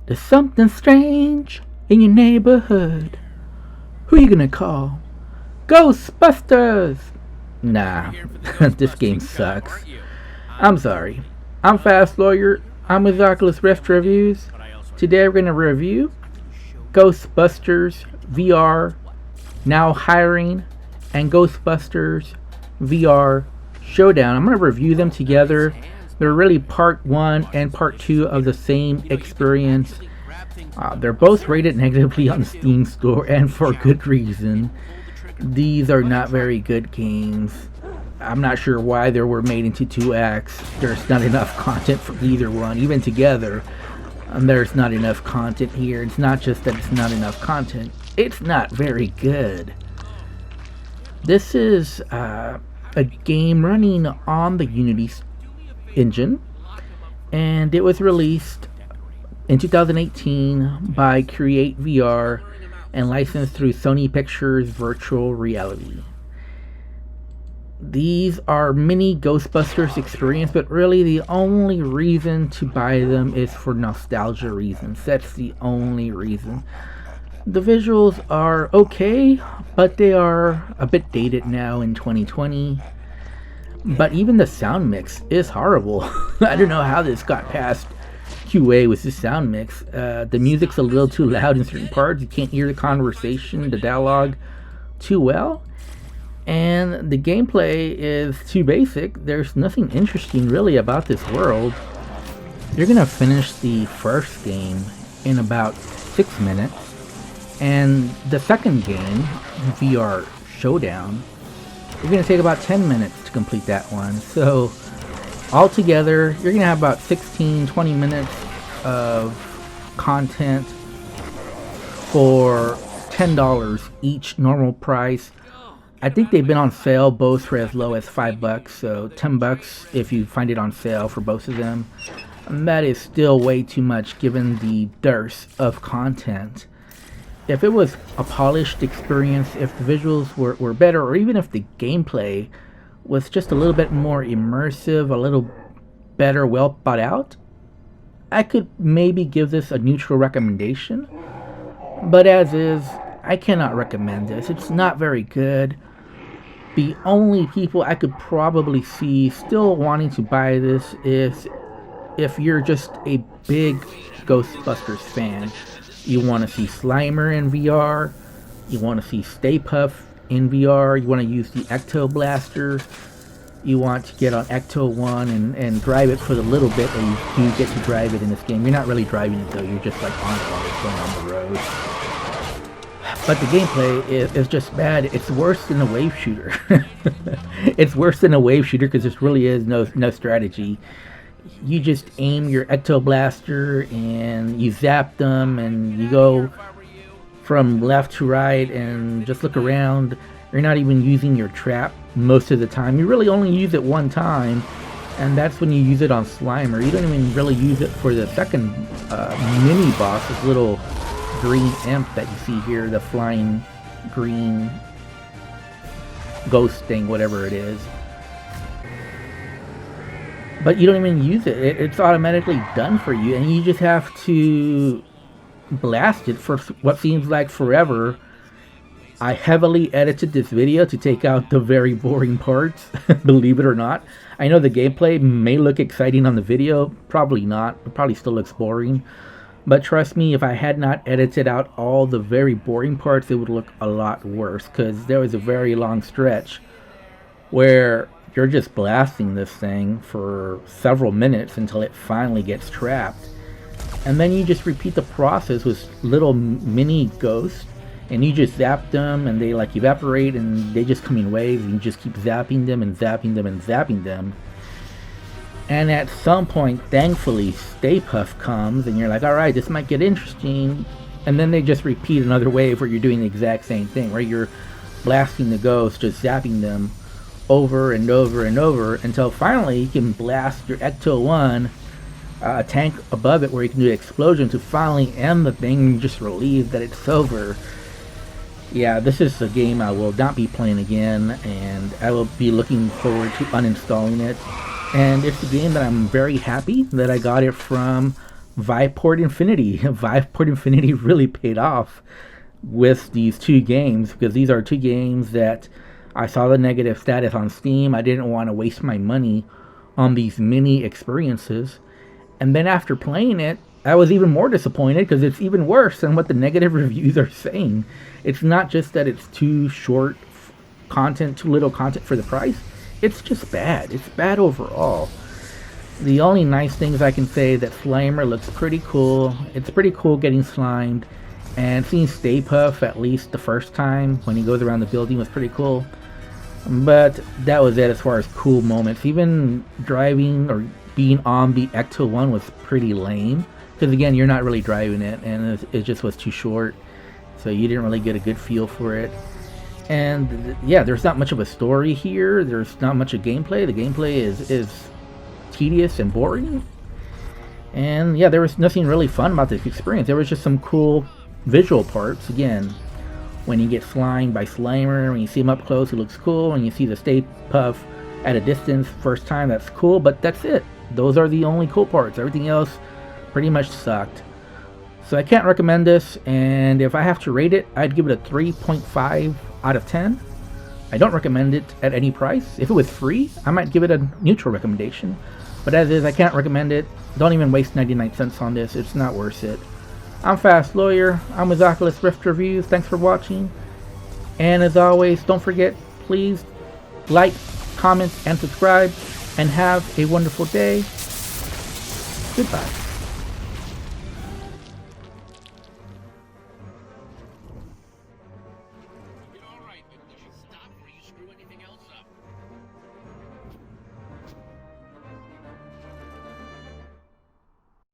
There's something strange in your neighborhood. Who you gonna call? Ghostbusters! Nah, this game sucks. I'm sorry. I'm Fast Lawyer. I'm with Oculus Rift Reviews. Today we're gonna review Ghostbusters VR Now Hiring and Ghostbusters VR Showdown. I'm gonna review them together. They're really part 1 and part 2 of the same experience. They're both rated negatively on the Steam store, and for good reason. These are not very good games. I'm not sure why they were made into 2 acts. There's not enough content for either one, even together. There's not enough content here. It's not just that it's not enough content. It's not very good. This is a game running on the Unity engine, and it was released in 2018 by Create VR and licensed through Sony Pictures Virtual Reality. These are mini Ghostbusters experience, but really the only reason to buy them is for nostalgia reasons. That's the only reason. The visuals are okay, but they are a bit dated now in 2020. But even the sound mix is horrible. I don't know how this got past QA with the sound mix. The music's a little too loud in certain parts. You can't hear the conversation, the dialogue too well. And the gameplay is too basic. There's nothing interesting really about this world. You're gonna finish the first game in about 6 minutes. And the second game, VR Showdown, you're going to take about 10 minutes to complete that one. So altogether, you're going to have about 16-20 minutes of content for $10 each, normal price. I think they've been on sale both for as low as $5, so $10 if you find it on sale for both of them. And that is still way too much given the dearth of content. If it was a polished experience, if the visuals were better, or even if the gameplay was just a little bit more immersive, a little better, well thought out, I could maybe give this a neutral recommendation. But as is, I cannot recommend this. It's not very good. The only people I could probably see still wanting to buy this is if you're just a big Ghostbusters fan. You want to see Slimer in VR, you want to see Stay Puft in VR, you want to use the Ecto Blaster, you want to get on Ecto 1 and drive it for the little bit that you do get to drive it in this game. You're not really driving it though, you're just like on it going on the road. But the gameplay is just bad. It's worse than a wave shooter. It's worse than a wave shooter because there really is no strategy. You just aim your Ecto Blaster and you zap them and you go from left to right and just look around. You're not even using your trap most of the time. You really only use it one time, and that's when you use it on Slimer. You don't even really use it for the second mini boss, this little green imp that you see here, the flying green ghost thing, whatever it is. But you don't even use it. It's automatically done for you, and you just have to blast it for what seems like forever. I heavily edited this video to take out the very boring parts, believe it or not. I know the gameplay may look exciting on the video, probably not. It probably still looks boring. But trust me, if I had not edited out all the very boring parts, it would look a lot worse, because there was a very long stretch where you're just blasting this thing for several minutes until it finally gets trapped. And then you just repeat the process with little mini ghosts, and you just zap them and they like evaporate and they just come in waves, and you just keep zapping them and zapping them and zapping them. And at some point, thankfully, Stay Puft comes and you're like, alright, this might get interesting. And then they just repeat another wave where you're doing the exact same thing, where you're blasting the ghosts, just zapping them over and over and over until finally you can blast your Ecto 1 tank above it where you can do an explosion to finally end the thing and just relieved that it's over. Yeah, this is a game I will not be playing again, and I will be looking forward to uninstalling it. And it's a game that I'm very happy that I got it from Viveport Infinity. Viveport Infinity really paid off with these two games, because these are two games that I saw the negative status on Steam. I didn't want to waste my money on these mini experiences. And then after playing it, I was even more disappointed, because it's even worse than what the negative reviews are saying. It's not just that it's too short content, too little content for the price. It's just bad. It's bad overall. The only nice things I can say that Slimer looks pretty cool. It's pretty cool getting slimed. And seeing Stay Puft, at least the first time when he goes around the building, was pretty cool. But that was it as far as cool moments. Even driving or being on the Ecto 1 was pretty lame. Because again, you're not really driving it, and it just was too short. So you didn't really get a good feel for it. And yeah, there's not much of a story here. There's not much of gameplay. The gameplay is tedious and boring. And yeah, there was nothing really fun about this experience. There was just some cool visual parts. Again, when you get slimed by Slimer, when you see him up close, he looks cool. When you see the Stay Puft at a distance first time, that's cool, but that's it. Those are the only cool parts. Everything else pretty much sucked. So I can't recommend this, and if I have to rate it, I'd give it a 3.5 out of 10. I don't recommend it at any price. If it was free, I might give it a neutral recommendation. But as is, I can't recommend it. Don't even waste 99 cents on this. It's not worth it. I'm Fast Lawyer. I'm with Oculus Rift Reviews. Thanks for watching. And as always, don't forget, please like, comment, and subscribe. And have a wonderful day. Goodbye.